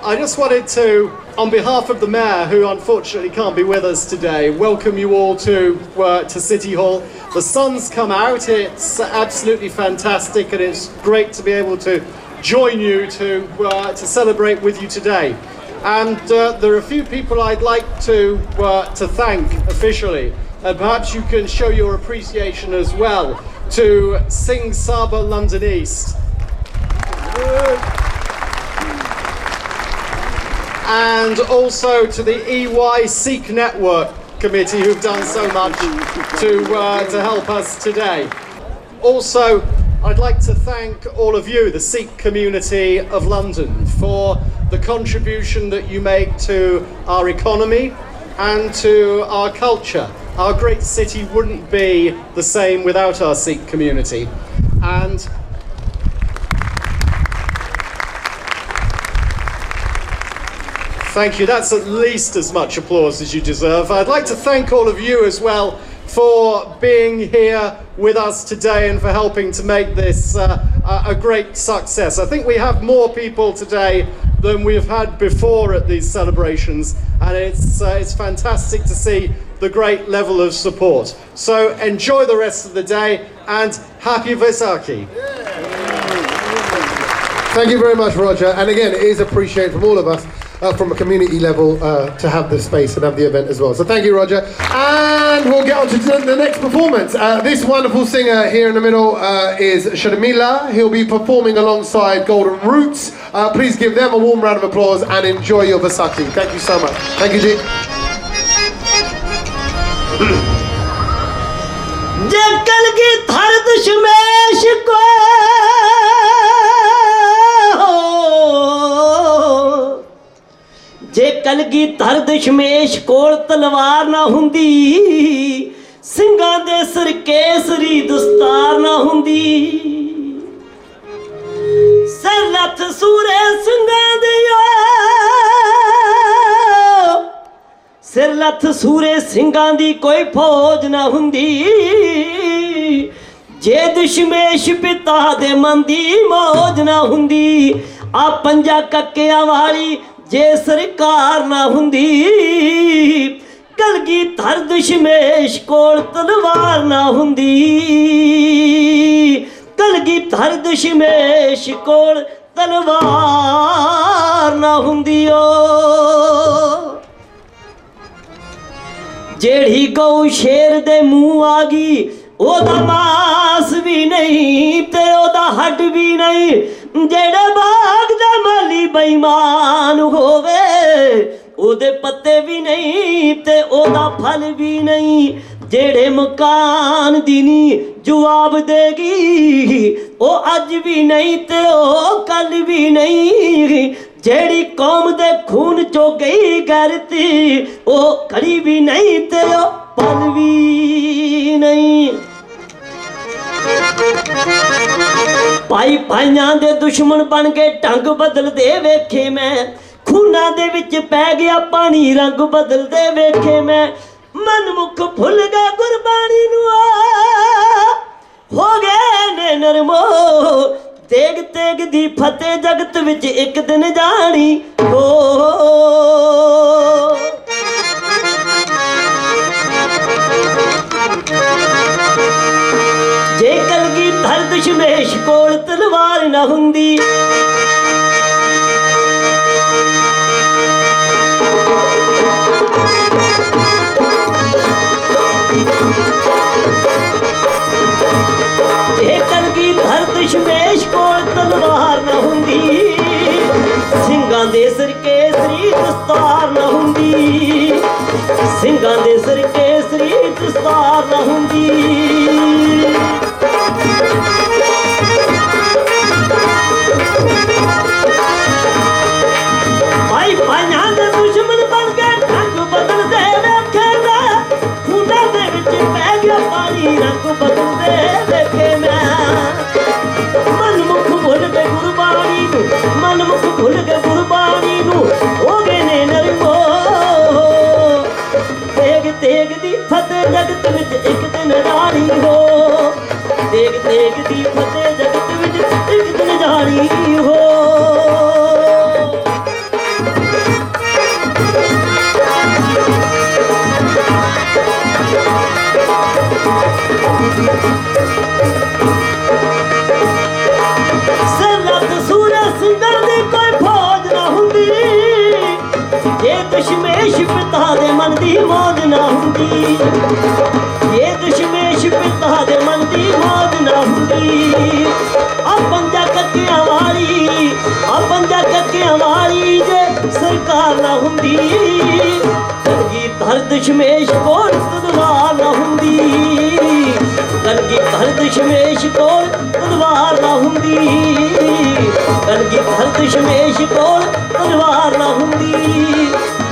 I just wanted to, on behalf of the Mayor, who unfortunately can't be with us today, welcome you all to City Hall. The sun's come out, it's absolutely fantastic, and it's great to be able to join you to celebrate with you today. And there are a few people I'd like to thank officially, and perhaps you can show your appreciation as well to Singh Sabha London East. And also to the EY Sikh Network Committee, who've done so much to help us today. Also, I'd like to thank all of you, the Sikh community of London, for the contribution that you make to our economy and to our culture. Our great city wouldn't be the same without our Sikh community. And thank you. That's at least as much applause as you deserve. I'd like to thank all of you as well for being here with us today and for helping to make this a great success. I think we have more people today than we've had before at these celebrations, and it's fantastic to see the great level of support. So enjoy the rest of the day, and happy Vaisakhi. Thank you very much, Roger. And again, it is appreciated from all of us from a community level to have the space and have the event as well. So thank you, Roger. And we'll get on to the next performance. This wonderful singer here in the middle is Sharmila. He'll be performing alongside Golden Roots. Please give them a warm round of applause and enjoy your Vaisakhi. Thank you so much. Thank you, Ji. ਜੇ ਕਲਗੀਧਰ ਦਸ਼ਮੇਸ਼ ਕੋਲ ਤਲਵਾਰ ਨਾ ਹੁੰਦੀ, ਸਿੰਘਾਂ ਦੇ ਸਿਰ ਕੇਸਰੀ ਦਸਤਾਰ ਨਾ ਹੁੰਦੀ। ਸਿਰ ਲੱਥ ਸੂਰੇ ਸਿੰਘਾਂ ਦੇ, ਸਿਰ ਲੱਥ ਸੂਰੇ ਸਿੰਘਾਂ ਦੀ ਕੋਈ ਫੌਜ ਨਾ ਹੁੰਦੀ। ਜੇ ਦਸ਼ਮੇਸ਼ ਪਿਤਾ ਦੇ ਮਨ ਦੀ ਮੌਜ ਨਾ ਹੁੰਦੀ। ਆ ਪੰਜਾ ਕੱਕਿਆਂ ਵਾਲੀ ਜੇ ਸਰਕਾਰ ਨਾ ਹੁੰਦੀ। ਕਲਗੀਧਰ ਦਸ਼ਮੇਸ਼ ਕੋਲ ਤਲਵਾਰ ਨਾ ਹੁੰਦੀ। ਕਲਗੀਧਰ ਦਸ਼ਮੇਸ਼ ਕੋਲ ਤਲਵਾਰ ਨਾ ਹੁੰਦੀ। ਓ ਜਿਹੜੀ ਗਊ ਸ਼ੇਰ ਦੇ ਮੂੰਹ ਆ ਗਈ, ਉਹਦਾ ਮਾਸ ਵੀ ਨਹੀਂ ਤੇ ਉਹਦਾ ਹੱਡ ਵੀ ਨਹੀਂ। ਜਿਹੜੇ ਬਾਗ ਦਾ ਮਾਲੀ ਬੇਈਮਾਨ ਹੋਵੇ, ਉਹਦੇ ਪੱਤੇ ਵੀ ਨਹੀਂ ਤੇ ਉਹਦਾ ਫਲ ਵੀ ਨਹੀਂ। ਜਿਹੜੇ ਮਕਾਨ ਦੀ ਨੀ ਜਵਾਬ ਦੇਗੀ, ਉਹ ਅੱਜ ਵੀ ਨਹੀਂ ਤੇ ਉਹ ਕੱਲ ਵੀ ਨਹੀਂ। ਜਿਹੜੀ ਕੌਮ ਦੇ ਖੂਨ ਚੋਂ ਗਈ ਗੈਰਤੀ, ਉਹ ਘੜੀ ਵੀ ਨਹੀਂ ਤੇ ਉਹ ਪਲ ਵੀ ਨਹੀਂ। ਭਾਈ ਭਾਈਆਂ ਦੇ ਦੁਸ਼ਮਣ ਬਣ ਕੇ ਢੰਗ ਬਦਲਦੇ ਵੇਖੇ ਮੈਂ। ਖੂਨਾਂ ਦੇ ਵਿੱਚ ਪੈ ਗਿਆ ਪਾਣੀ, ਰੰਗ ਬਦਲਦੇ ਵੇਖੇ ਮੈਂ। ਮਨਮੁਖ ਭੁੱਲ ਗਏ ਗੁਰਬਾਣੀ ਨੂੰ, ਹੋ ਗਏ ਨੇ ਨਰਮੋ। ਤੇਗ ਤੇਗ ਦੀ ਫਤਿਹ ਜਗਤ ਵਿੱਚ ਇੱਕ ਦਿਨ ਜਾਣੀ ਹੋ। ਜੇ ਕਲਗੀਧਰ ਦਸ਼ਮੇਸ਼ ਕੋਲ ਤਲਵਾਰ ਨਾ ਹੁੰਦੀ। ਜੇ ਕਲਗੀਧਰ ਦਸ਼ਮੇਸ਼ ਕੋਲ ਤਲਵਾਰ ਨਾ ਹੁੰਦੀ। ਸਿੰਘਾਂ ਦੇ ਸਿਰ ਕੇਸਰੀ ਦਸਤਾਰ ਨਾ ਹੁੰਦੀ। ਸਿੰਘਾਂ ਦੇ ਸਿਰ ਕੇਸਰੀ ਦਸਤਾਰ ਨਾ ਹੁੰਦੀ। ਭਾਈ ਭਾਈਆਂ ਦੇ ਦੁਸ਼ਮਣ ਬਣ ਕੇ ਢੰਗ ਬਦਲਦੇ ਵੇਖੇ ਮੈਂ। ਖੂਨਾਂ ਦੇ ਵਿੱਚ ਪੈ ਗਿਆ ਪਾਣੀ, ਰੰਗ ਬਦਲਦੇ ਵੇਖੇ ਮੈਂ। ਮਨਮੁਖ ਭੁੱਲ ਗਏ ਗੁਰਬਾਣੀ ਨੂੰ, ਮਨਮੁਖ ਭੁੱਲ ਗਏ ਗੁਰਬਾਣੀ ਨੂੰ। ਹੋ ਗਏ ਨੇ ਨਰਮੋ। ਤੇਗ ਤੇਗ ਦੀ ਫਤਿਹ ਜਗਤ ਵਿੱਚ ਇੱਕ ਦਿਨ ਰਾਣੀ ਹੋ। ਤੇਗ ਤੇਗ ਦੀ ਫਤਿਹ ਜਗਤ ਵਿੱਚ ਇੱਕ ਦਿਨ ਜਾਣੀ ਹੋ। ਦਸ਼ਮੇਸ਼ ਪਿਤਾ ਦੇ ਮਨ ਦੀ ਮੌਜ ਨਾ ਹੁੰਦੀ, ਇਹ ਦਸ਼ਮੇਸ਼ ਪਿਤਾ ਦੇ ਮਨ ਦੀ ਮੌਜ ਨਾ ਹੁੰਦੀ। ਆ ਪੰਜਾ ਕੱਕਿਆਂ ਵਾਲੀ ਜੇ ਸਰਕਾਰ ਨਾ ਹੁੰਦੀ, ਗਲਗੀਤ ਹਰ ਦਸ਼ਮੇਸ਼ ਕੋਲ ਤਲਵਾਰ ਨਾ ਹੁੰਦੀ, ਗਲਗੀਤ ਹਰ ਦਸ਼ਮੇਸ਼ ਕੋਲ ਤਲਵਾਰ ਨਾ ਹੁੰਦੀ, ਗਲਗੀਤ ਹਰ ਦਸ਼ਮੇਸ਼ ਕੋਲ ਤਲਵਾਰ ਨਾ ਹੁੰਦੀ,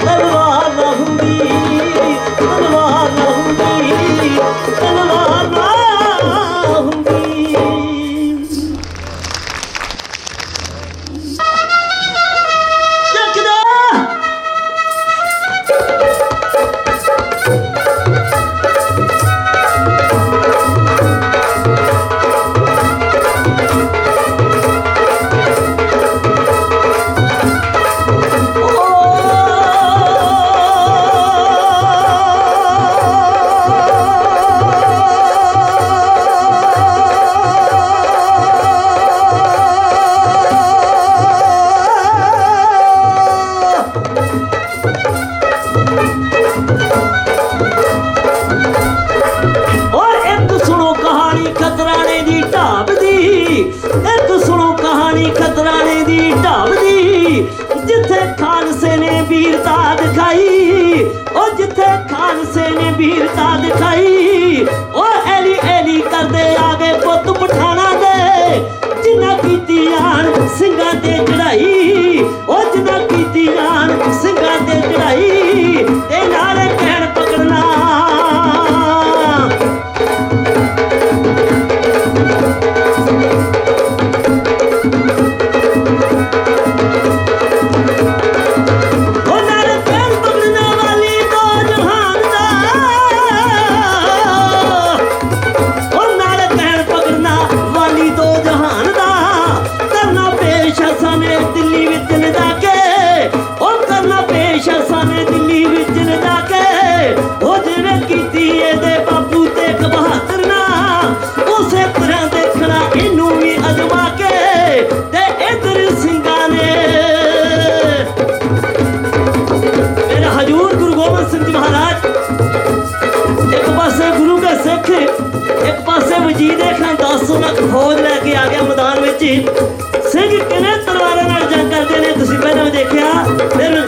ਤਲਵਾਰ ਨਾ ਹੁੰਦੀ, ਤਲਵਾਰ ਨਾ ਹੁੰਦੀ, ਤਲਵਾਰ ਨਾ ਹੁੰਦੀ। ਜਿੱਥੇ ਖਾਲਸੇ ਨੇ ਵੀਰਤਾ ਦਿਖਾਈ, ਉਹ ਜਿੱਥੇ ਖਾਲਸੇ ਨੇ ਵੀਰਤਾ ਦਿਖਾਈ, ਉਹ ਐਲੀ ਐਲੀ ਕਰਦੇ ਆ ਗਏ ਪੁੱਤ ਪਠਾਣਾ ਦੇ, ਜਿਨ੍ਹਾਂ ਕੀਤੀ ਜਾਨ ਸਿੰਘਾਂ ਤੇ ਚੜਾਈ, ਉਹ ਜਿਨ੍ਹਾਂ ਕੀਤੀ ਜਾਨ ਸਿੰਘਾਂ ਤੇ ਚੜਾਈ, ਤੇ ਨਾਲੇ ਕਹਿਣ ਪਕੜਨਾ ਫੌਜ ਲੈ ਕੇ ਆ ਗਿਆ ਮੈਦਾਨ ਵਿੱਚ। ਸਿੰਘ ਕਿਵੇਂ ਤਲਵਾਰਾਂ ਨਾਲ ਜੰਗ ਕਰਦੇ ਨੇ ਤੁਸੀਂ ਪਹਿਲਾਂ ਵੀ ਦੇਖਿਆ। ਫਿਰ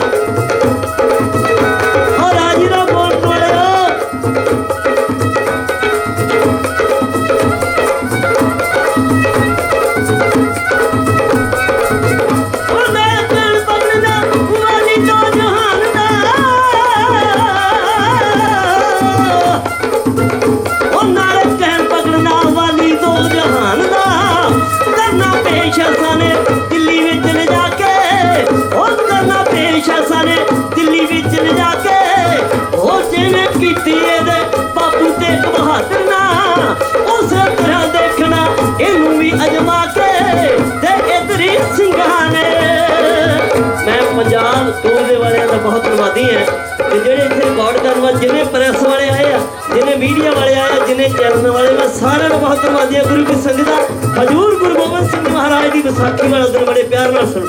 ਉਹ ਰਾਜੀ ਦਾ ਬੋਲ ਵਾਲਿਓ, ਉਹ ਮੈਂ ਕਹਿਣ ਪਕੜਨਾ ਵਾਲੀ ਤੋਂ ਜਹਾਨ ਦਾ, ਉਹ ਨਾਲੇ ਕਹਿਣ ਪਕੜਨਾ ਵਾਲੀ ਤੋਂ ਜਹਾਨ ਦਾ, ਕਰਨਾ ਪੇਸ਼ ਸਾਨੇ ਦਿੱਲੀ ਵਿੱਚ ਲਿਜਾ ਕੇ, ਉਹ ਕਰਨਾ ਪੇਸ਼ ਸਾਨੇ ਦਿੱਲੀ ਵਿੱਚ ਲਿਜਾ ਕੇ, ਉਹ ਜਿਵੇਂ ਕੀਤੀ ਇਹਦੇ ਬਾਪੂ ਤੇਗ ਬਹਾਦਰ ਨਾ, ਉਸੇ ਤਰ੍ਹਾਂ ਦੇਖਣਾ ਇਹਨੂੰ ਵੀ ਅਜਮਾ ਕੇ, ਤੇ ਇਧਰੀ ਸਿੰਘਾਂ ਨੇ। ਮੈਂ ਪੰਜਾਬ ਟੂਰ ਦੇ ਵਾਲਿਆਂ ਦਾ ਬਹੁਤ ਧੰਨਵਾਦੀ ਹਾਂ ਕਿ ਜਿਹੜੇ ਇੱਥੇ ਰਿਕਾਰਡ ਕਰਨ ਵਾਲੇ ਜਿੰਨੇ ਪ੍ਰੈਸ ਵਾਲੇ ਆਏ ਆ, ਜਿੰਨੇ ਮੀਡੀਆ ਵਾਲੇ ਆਏ ਆ, ਜਿੰਨੇ ਚੈਨਲ ਵਾਲੇ, ਮੈਂ ਸਾਰਿਆਂ ਨੂੰ ਬਹੁਤ ਧੰਨਵਾਦੀ ਹਾਂ। ਗੁਰੂ ਕੀ ਸੰਗਤ ਦਾ ਹਜ਼ੂਰ ਗੁਰੂ ਗੋਬਿੰਦ ਸਿੰਘ ਮਹਾਰਾਜ ਦੀ ਵਿਸਾਖੀ ਵਾਲਾ ਦਿਨ ਬੜੇ ਪਿਆਰ ਨਾਲ ਸੁਣੋ।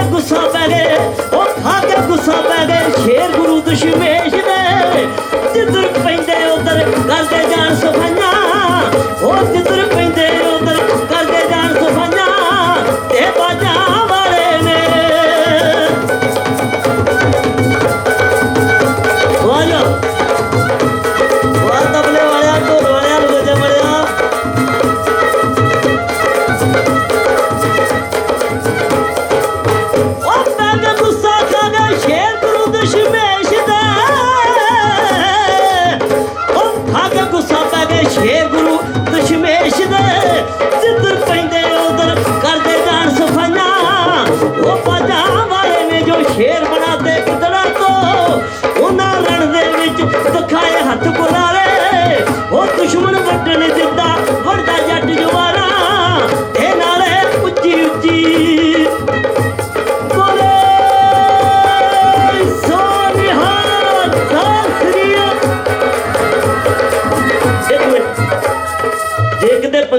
ਗੁੱਸਾ ਪੈ ਗਏ, ਉਹ ਖਾ ਕੇ ਗੁੱਸਾ ਪੈ ਗਏ ਸ਼ੇਰ ਗੁਰੂ ਦਸ਼ਮੇਸ਼ ਦੇ, ਜਿੱਧਰ ਪੈਂਦੇ ਉਧਰ ਕਰਦੇ ਜਾਣ ਸਫਾਈਆਂ, ਉਹ ਜਿੱਧਰ ਪੈਂਦੇ ਉਧਰ ਕਰਦੇ ਜਾਣ ਸਫਾਈਆਂ, ਤੇ ਬਾਜਾਂ ਵਾਲੇ ਨੇ ਵਾਜੋ ਵਾਹ ਤਬਲੇ ਵਾਲਿਆਂ ਢੋਲ ਵਾਲਿਆਂ ਨੂੰ ਵਜੇ ਮੜਿਆ। ਸ਼ੇਰ ਗੁਰੂ ਦਸ਼ਮੇਸ਼ ਦਾ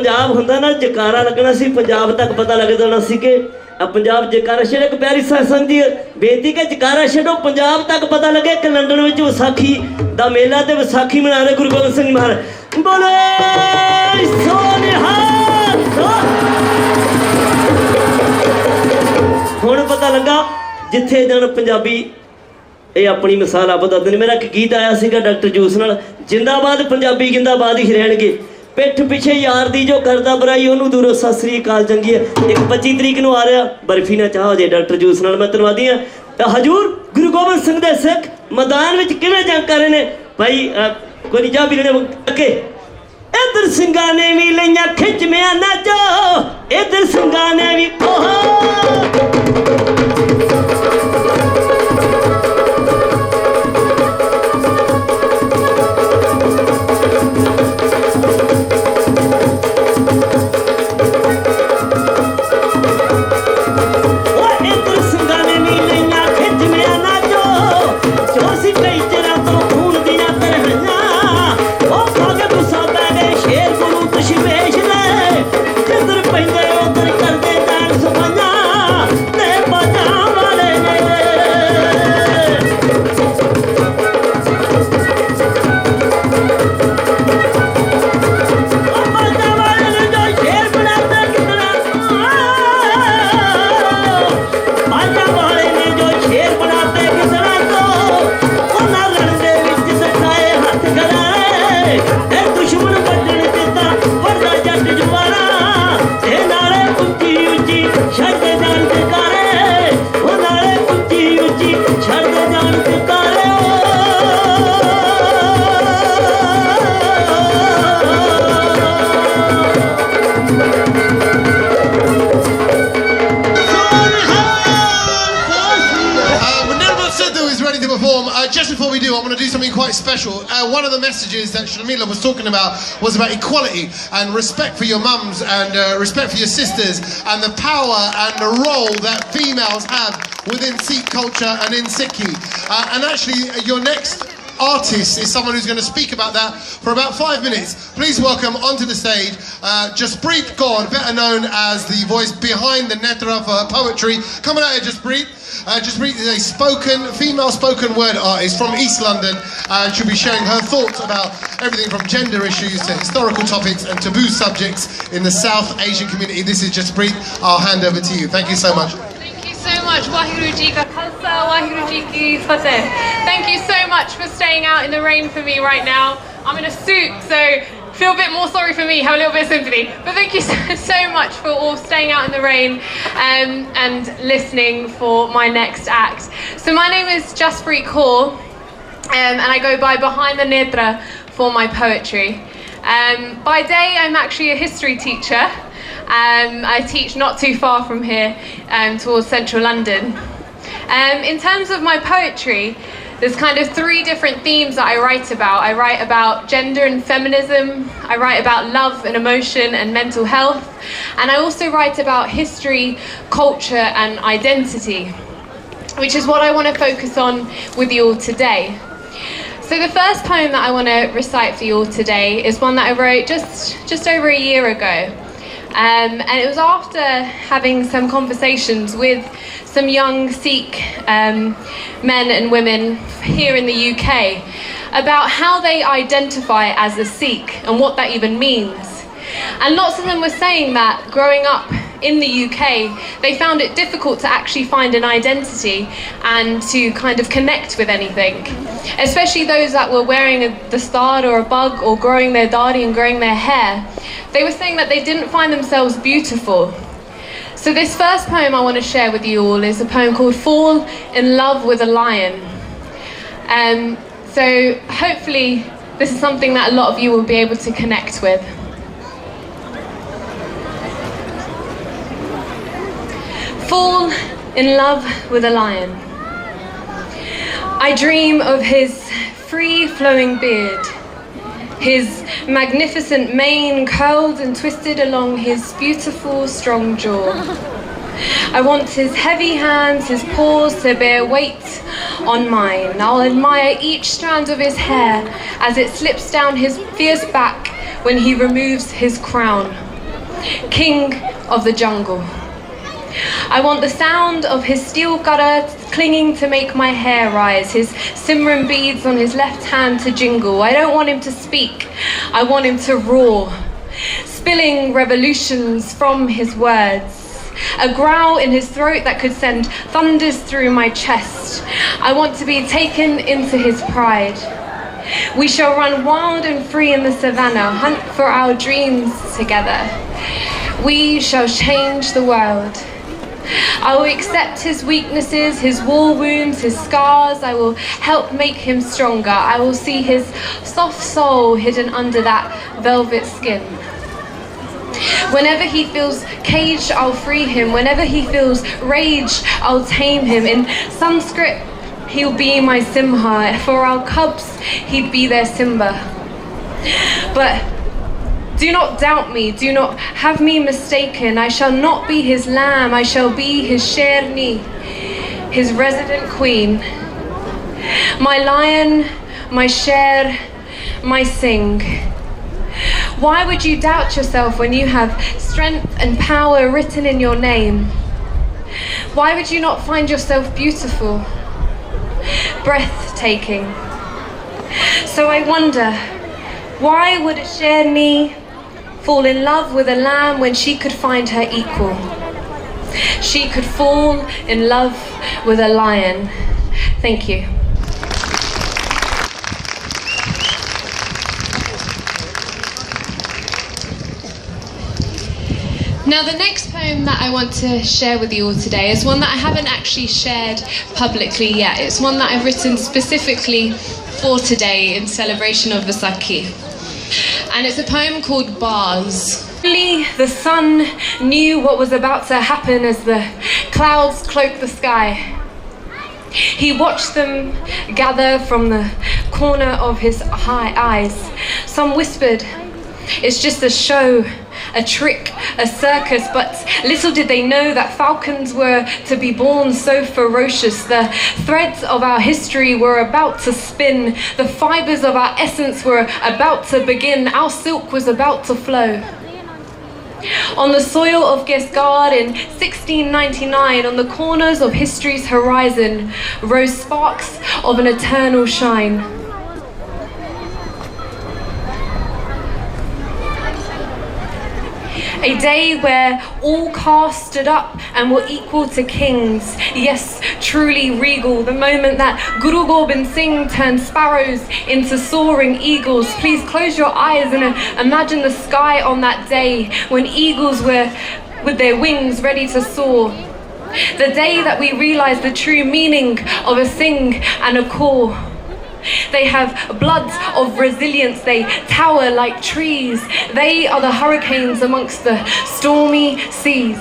पंजाब हुंदा ना जकारा लगना सी पंजाब तक पता लग जाना सी कि पंजाब जकारा छेड़े। एक प्यारी सत्संग दी बेनती कि जकारा छेड़ो पंजाब तक पता लगे कि लंडन विच विसाखी दा मेला ते विसाखी मना रहे गुरु गोबिंद सिंह महाराज। बोले सोनिहाल। हुण पता लगा जिथे जन पंजाबी ਇਹ ਆਪਣੀ ਮਿਸਾਲ ਆਪ ਦੱਸਦੇ ਨੇ। ਮੇਰਾ ਇੱਕ ਗੀਤ ਆਇਆ ਸੀਗਾ ਡਾਕਟਰ ਜੂਸ ਨਾਲ, ਜਿੰਦਾਬਾਦ ਪੰਜਾਬੀ ਜਿੰਦਾਬਾਦ ਹੀ ਰਹਿਣਗੇ, ਪਿੱਠ ਪਿੱਛੇ ਯਾਰ ਦੀ ਜੋ ਕਰਦਾ ਬੁਰਾਈ ਉਹਨੂੰ ਦੂਰੋਂ ਸਤਿ ਸ੍ਰੀ ਅਕਾਲ ਚੰਗੀ ਹੈ। ਇੱਕ 25 ਤਰੀਕ ਨੂੰ ਆ ਰਿਹਾ ਬਰਫੀ ਨਾ ਚਾਹ ਹੋ ਜੇ ਡਾਕਟਰ ਜੂਸ ਨਾਲ। ਮੈਂ ਧੰਨਵਾਦੀ ਹਾਂ। ਹਜੂਰ ਗੁਰੂ ਗੋਬਿੰਦ ਸਿੰਘ ਦੇ ਸਿੱਖ ਮੈਦਾਨ ਵਿੱਚ ਕਿਵੇਂ ਜੰਗ ਕਰ ਰਹੇ ਨੇ ਭਾਈ। ਕੋਈ ਨਹੀਂ ਜਾ ਵੀ ਲੈਣੇ ਅੱਗੇ। ਇੱਧਰ ਸਿੰਘਾਂ ਨੇ ਵੀ ਲਈਆਂ ਖਿੱਚਵਿਆਂ ਨਾਚੋ, ਇੱਧਰ ਸਿੰਘਾਂ ਨੇ ਵੀ just before we do, I want to do something quite special. One of the messages that Sharmila was talking about was about equality and respect for your mums and respect for your sisters and the power and the role that females have within Sikh culture and in Sikhi. And actually, your next artist is someone who's going to speak about that for about 5 minutes. Please welcome onto the stage Jaspreet Sangha, better known as the voice behind the Netra for her poetry. Coming out here, Jaspreet. Jaspreet is a female spoken word artist from East London, and she'll be sharing her thoughts about everything from gender issues to historical topics and taboo subjects in the South Asian community. This is Jaspreet. I'll hand over to you. Thank you so much. So much. Waheguru Ji ka Khalsa, Waheguru Ji ki Fateh. Thank you so much for staying out in the rain for me right now. I'm in a suit, so feel a bit more sorry for me, have a little bit of sympathy. But thank you so much for all staying out in the rain and listening for my next act. So my name is Jaspreet Sangha, and I go by Behind the Netra for my poetry. By day, I'm actually a history teacher. I teach not too far from here towards central London. In terms of my poetry, there's kind of 3 different themes that I write about. I write about gender and feminism, I write about love and emotion and mental health, and I also write about history, culture and identity, which is what I want to focus on with you all today. So the first poem that I want to recite for you all today is one that I wrote just over a year ago. And it was after having some conversations with some young Sikh men and women here in the UK about how they identify as a Sikh and what that even means. And lots of them were saying that growing up in the UK, they found it difficult to actually find an identity and to kind of connect with anything. Especially those that were wearing a dastard or a bug or growing their dadi and growing their hair. They were saying that they didn't find themselves beautiful. So this first poem I want to share with you all is a poem called Fall in Love with a Lion. So hopefully this is something that a lot of you will be able to connect with. Fall in love with a lion. I dream of his free-flowing beard, his magnificent mane curled and twisted along his beautiful, strong jaw. I want his heavy hands, his paws to bear weight on mine. I'll admire each strand of his hair as it slips down his fierce back when he removes his crown. king of the jungle. I want the sound of his steel gutter clinging to make my hair rise, his Simran beads on his left hand to jingle. I don't want him to speak, I want him to roar, spilling revolutions from his words. A growl in his throat that could send thunders through my chest. I want to be taken into his pride. We shall run wild and free in the savannah, hunt for our dreams together. We shall change the world. I will accept his weaknesses, his war wounds, his scars. I will help make him stronger. I will see his soft soul hidden under that velvet skin. Whenever he feels caged, I'll free him. Whenever he feels rage, I'll tame him. In Sanskrit, he'll be my Simha. For our cubs, he'd be their Simba. But do not doubt me, do not have me mistaken. I shall not be his lamb, I shall be his Sherni, his resident queen. My lion, my Sher, my Singh. Why would you doubt yourself when you have strength and power written in your name? Why would you not find yourself beautiful, breathtaking? So I wonder, why would a Sherni fall in love with a lamb when she could find her equal? She could fall in love with a lion. Thank you. Now the next poem that I want to share with you all today is one that I haven't actually shared publicly yet. It's one that I've written specifically for today in celebration of Vaisakhi. And it's a poem called Bars. Only the sun knew what was about to happen as the clouds cloaked the sky. He watched them gather from the corner of his eyes. Some whispered, "It's just a show, a trick, a circus," but little did they know that falcons were to be born so ferocious. The threads of our history were about to spin. The fibers of our essence were about to begin. Our silk was about to flow. On the soil of Gesgard in 1699, on the corners of history's horizon, rose sparks of an eternal shine. A day where all castes stood up and were equal to kings. Yes, truly regal. The moment that Guru Gobind Singh turned sparrows into soaring eagles. Please close your eyes and imagine the sky on that day when eagles were with their wings ready to soar. The day that we realized the true meaning of a Singh and a Kaur. They have bloods of resilience, they tower like trees. They are the hurricanes amongst the stormy seas.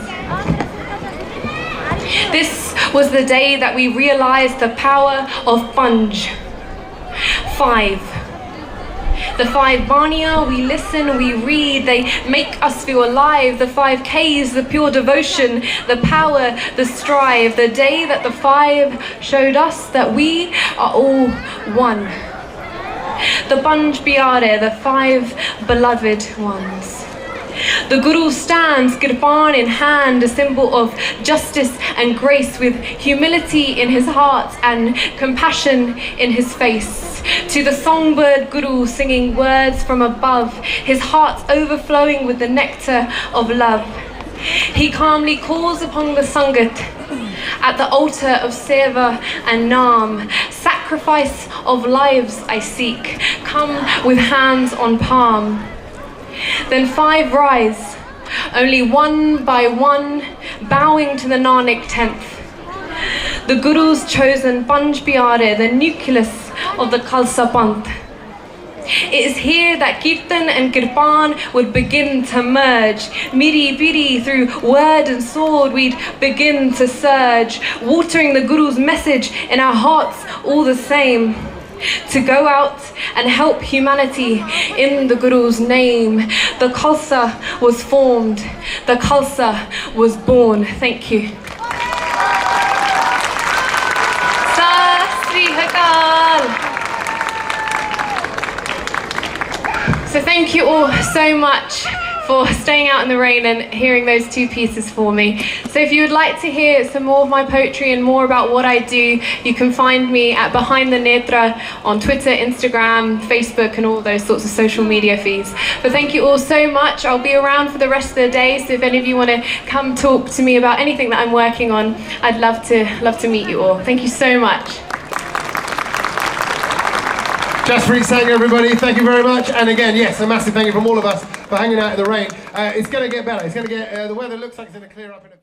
This was the day that we realized the power of Panj. 5. The 5 Baniya, we listen, we read, they make us feel alive. The 5 Ks, the pure devotion, the power, the strive. The day that the 5 showed us that we are all one. The Panj Pyare, the 5 beloved ones. The Guru stands, Kirpan in hand, a symbol of justice and grace, with humility in his heart and compassion in his face. To the songbird Guru singing words from above, his heart overflowing with the nectar of love. He calmly calls upon the Sangat at the altar of Seva and Naam. Sacrifice of lives I seek, come with hands on palm. Then 5 rise, only one by one, bowing to the Nanak 10th. The Guru's chosen Panj Pyare, the nucleus of the Khalsa Panth. It is here that Kirtan and Kirpan would begin to merge. Miri Piri, through word and sword, we'd begin to surge, watering the Guru's message in our hearts all the same. To go out and help humanity in the Guru's name. The Khalsa was formed, the Khalsa was born. Thank you. So thank you all so much for staying out in the rain and hearing those two pieces for me. So if you would like to hear some more of my poetry and more about what I do, you can find me at Behind the Netra on Twitter, Instagram, Facebook, and all those sorts of social media feeds. But thank you all so much. I'll be around for the rest of the day, so if any of you want to come talk to me about anything that I'm working on, I'd love to meet you all. Thank you so much. Jaspreet Sangha, everybody, thank you very much. And again, yes, a massive thank you from all of us for hanging out in the rain. It's going to get better. It's going to get, the weather looks like it's going to clear up in a